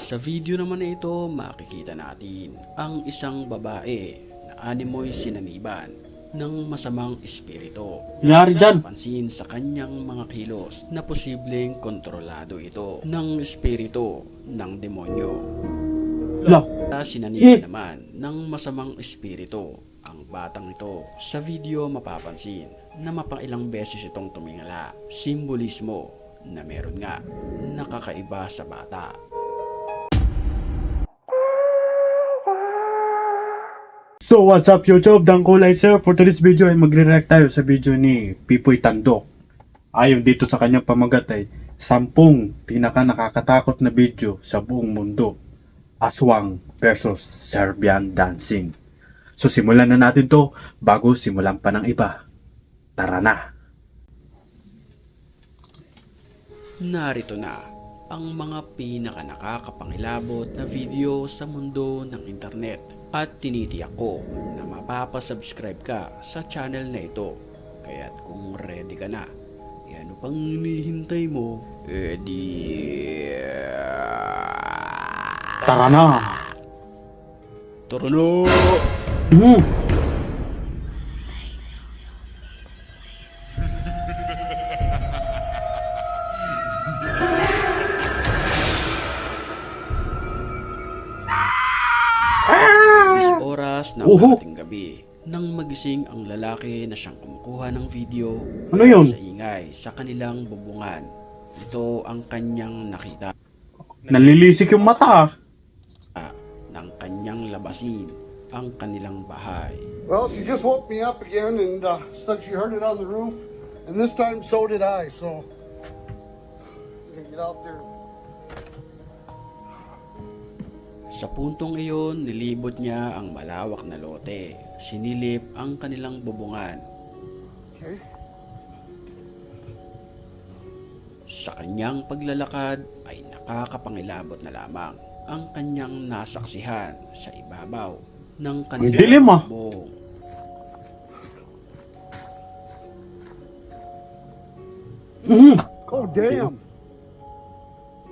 Sa video naman na ito, makikita natin ang isang babae na animoy sinaniban ng masamang espiritu. Nangyari dyan? Pansin sa kanyang mga kilos na posibleng kontrolado ito ng espiritu ng demonyo. La. Sinaniban naman ng masamang espiritu ang batang ito. Sa video mapapansin na mapailang beses itong tumingala. Simbolismo na meron nga nakakaiba sa bata. So what's up YouTube, Dangkulay sir. For today's video ay magre-react tayo sa video ni Pipoy Tandok. Ayon dito sa kanyang pamagat ay 10 pinaka nakakatakot na video sa buong mundo. Aswang versus Serbian dancing. So simulan na natin to bago simulan pa ng iba. Tara na! Narito na ang mga pinaka nakakapangilabot na video sa mundo ng internet. At tinitiyak ko na mapapasubscribe ka sa channel na ito. Kaya't kung ready ka na, ano pang hinihintay mo? Tara na! Tara na! Oras ng ating gabi nang magising ang lalaki na siyang kumukuha ng video Ano yun? sa ingay sa kanilang bubungan. Ito ang kanyang nakita Nalilisik yung mata. ng kanyang labasin ang kanilang bahay. Well, she just woke me up again and said she heard it on the roof, and this time so did I. So, I'm gonna get out there. Sa puntong iyon, nilibot niya ang malawak na lote. Sinilip ang kanilang bubungan. Okay. Sa kanyang paglalakad ay nakakapangilabot na lamang ang kanyang nasaksihan sa ibabaw ng kanilang dilim, ah. bubong. Oh damn!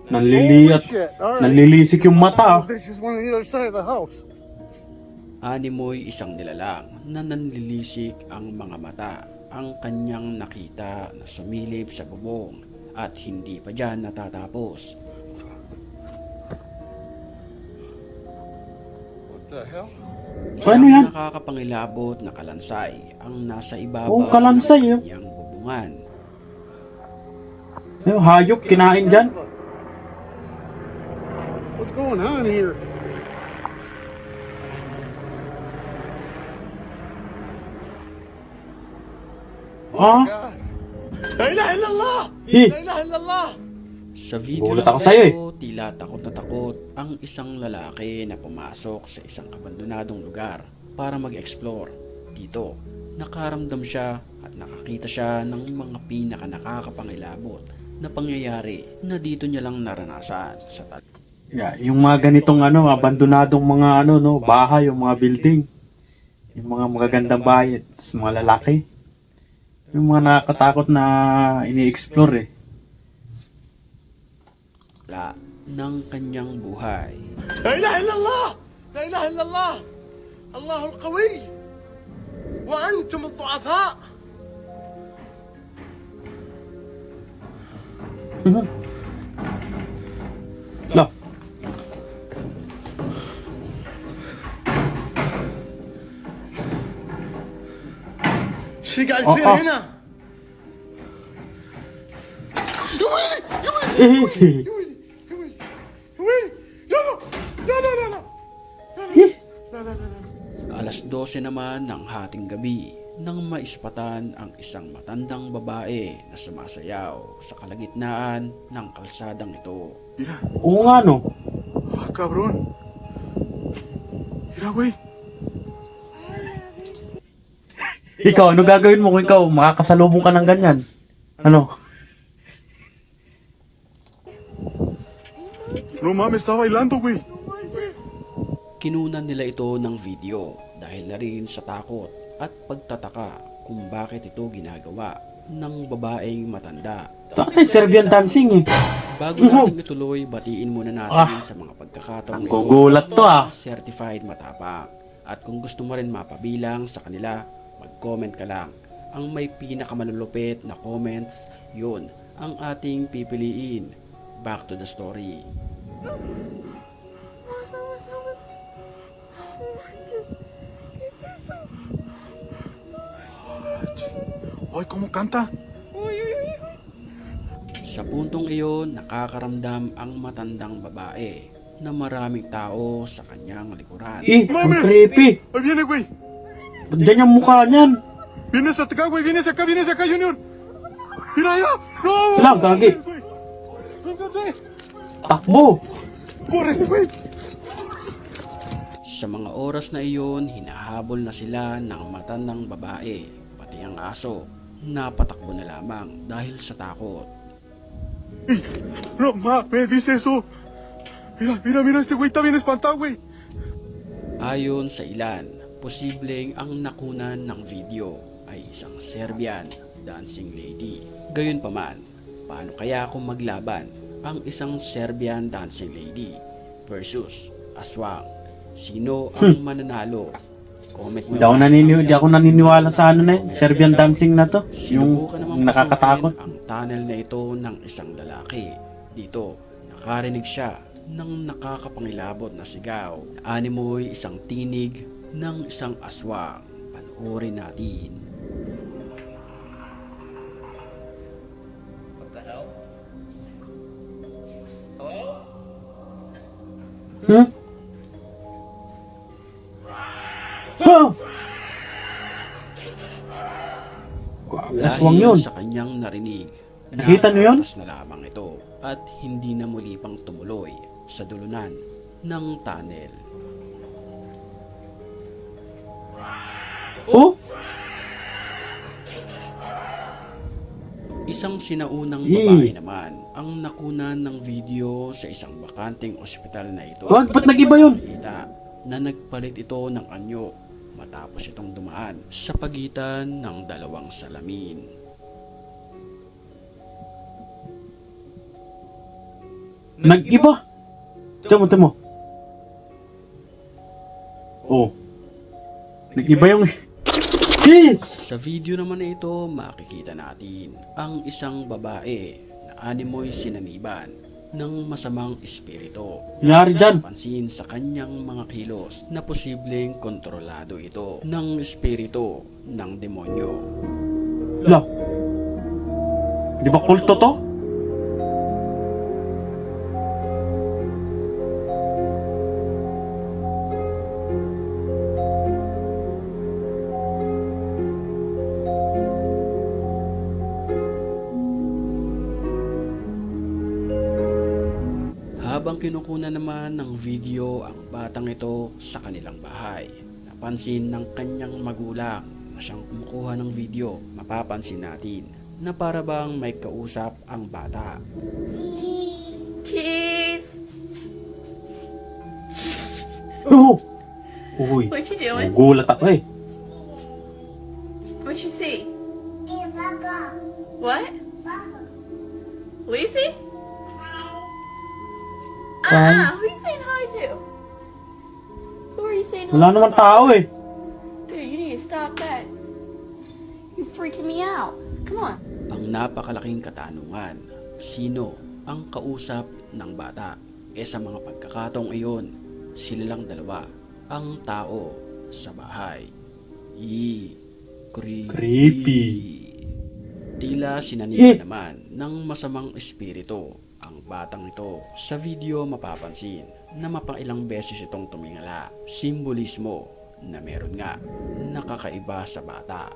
Naliliyat. Shit! All right. Nalilisik yung mata. This is one on the other side of the house. Animoy isang nilalang na nanlilisik ang mga mata. Ang kanyang nakita na sumilip sa bubong at hindi pa dyan natatapos. What the hell? Paano yan? Nakakapangilabot na kalansay ang nasa ibabaw Oh, kalansay, ng oh. kanyang bubungan. Yung hayop kinain dyan. What's going on here? Ah, God. La ilaha illallah! hi. La ilaha illallah! Sa video Gulat na ako sa'yo, ito, tila takot na takot ang isang lalaki na pumasok sa isang abandonadong lugar para mag-explore. Dito, nakaramdam siya at nakakita siya ng mga pinaka nakakapangilabot na pangyayari na dito niya lang naranasan sa Yeah, yung mga ganitong abandonadong mga bahay, yung mga building. Yung mga magagandang bahay, at mga lalaki. Yung mga nakakatakot na ini-explore eh. tala ng kanyang buhay. لا إله إلا الله لا إله إلا الله الله القوي وأنتم الضعفاء La, شو قاعد آه، يصير آه. هنا؟ يا ويلي يا ويلي eh, يا ويلي يا ويلي يا ويلي لا لا لا لا لا eh. لا لا لا لا Alas 12 naman ng hating gabi nang maispatan ang isang matandang babae na sumasayaw sa kalagitnaan ng kalsadang ito. Oo nga no. كابرون يا وي Ikaw, ano gagawin mo kung ikaw makakasalubong ka ng ganyan? Ano? No mames, está bailando, güey. Kinunan nila ito ng video dahil na rin sa takot at pagtataka kung bakit ito ginagawa ng babaeng matanda. Bakit Serbian dancing eh? Bago natin ituloy, batiin muna natin sa mga pagkakataong Ang gugulat to, certified matapang. At kung gusto mo rin mapabilang sa kanila, mag-comment ka lang. Ang may pinakamalulupit na comments, yun ang ating pipiliin. Back to the story. Hoy, ¿cómo canta? Sa puntong iyon, nakakaramdam ang matandang babae na maraming tao sa kanyang likuran. Ang creepy. Ahí viene, güey. Diyan yung mukha niyan. Vienes hasta acá, güey. Vienes acá, Junior. Mira allá. No. Wala, gagi. Güey. Véngase. Takbo. Corre, güey. Sa mga oras na iyon, hinahabol na sila ng matandang babae, pati ang aso. Napatakbo na lamang dahil sa takot. No, ma, ¿viste eso? Mira, este güey está bien espantado, güey. Ayon sa ilan, posibleng ang nakunan ng video ay isang Serbian dancing lady. Gayunpaman, paano kaya kung maglaban ang isang Serbian dancing lady versus aswang? Sino ang mananalo? Comment mo. Di ako naniniwala sa ano na yun. Serbian dancing na to. Sinubukan namang Yung nakakatakot. pasukin ang tunnel na ito ng isang lalaki. Dito, nakarinig siya ng nakakapangilabot na sigaw. Animoy isang tinig ng isang aswang. Panoorin natin. Huh? Huh? Aswang yun. Dahil sa kanyang narinig, Nakita niyo yun? nakatakas na lamang ito at hindi na muli pang tumuloy sa dulunan ng tunnel. Oh? Isang sinaunang Yee. babae naman ang nakunan ng video sa isang bakanting ospital na ito. Wag, ba't nag-iba yun? Nakita na nagpalit ito ng anyo matapos itong dumaan sa pagitan ng dalawang salamin. Nag-iba. Timo. Oh. Nag-iba yung... Sa video naman na ito, makikita natin ang isang babae na animoy sinaniban ng masamang espiritu. Nangyari dyan. Pansin sa kanyang mga kilos na posibleng kontrolado ito ng espiritu ng demonyo. Wala. Di ba kulto to? Habang kinukunan naman ng video ang batang ito sa kanilang bahay, napansin ng kanyang magulang na siyang kumukuha ng video. Mapapansin natin na para bang may kausap ang bata. Cheese! Oh! Uy. What you doing? Gulat ako eh. What you see? What? Lucy? Hi. Who you saying hi to? Who are you saying hi Wala to? naman tao eh. Dude, you need to stop that. You're freaking me out. Come on. Ang napakalaking katanungan, sino ang kausap ng bata? Sa mga pagkakataong iyon, sila lang dalawa ang tao sa bahay. Creepy. Tila sinaniban naman ng masamang espiritu ang batang ito. Sa video mapapansin na mapailang beses itong tumingala. Simbolismo na meron nga nakakaiba sa bata.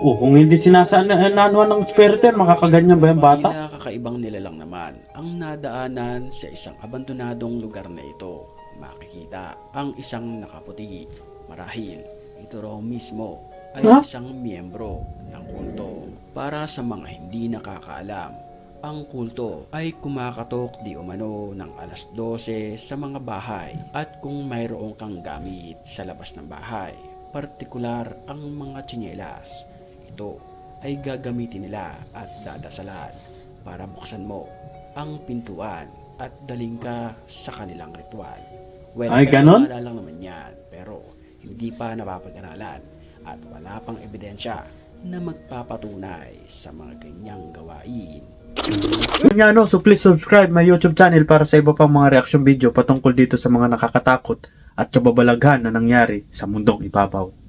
Oh, kung hindi sinasanuan ng espiritu yan, makakaganyan ba yung bata? Tila kakaibang nilalang naman ang nadaanan sa isang abandonadong lugar na ito. Makikita ang isang nakaputi. Marahil ito raw mismo ay isang miyembro ng kulto. Para sa mga hindi nakakaalam, ang kulto ay kumakatok di umano ng alas 12 sa mga bahay at kung mayroong kang gamit sa labas ng bahay, partikular ang mga tsinelas, ito ay gagamitin nila at dadasalan para buksan mo ang pintuan at daling ka sa kanilang ritual. Well, Ay, ganon? pero lang naman yan, pero hindi pa napapag-aralan at wala pang ebidensya na magpapatunay sa mga ganyang gawain. Yun nga no, so please subscribe my YouTube channel para sa iba pang mga reaction video patungkol dito sa mga nakakatakot at kababalaghan na nangyari sa mundong ibabaw.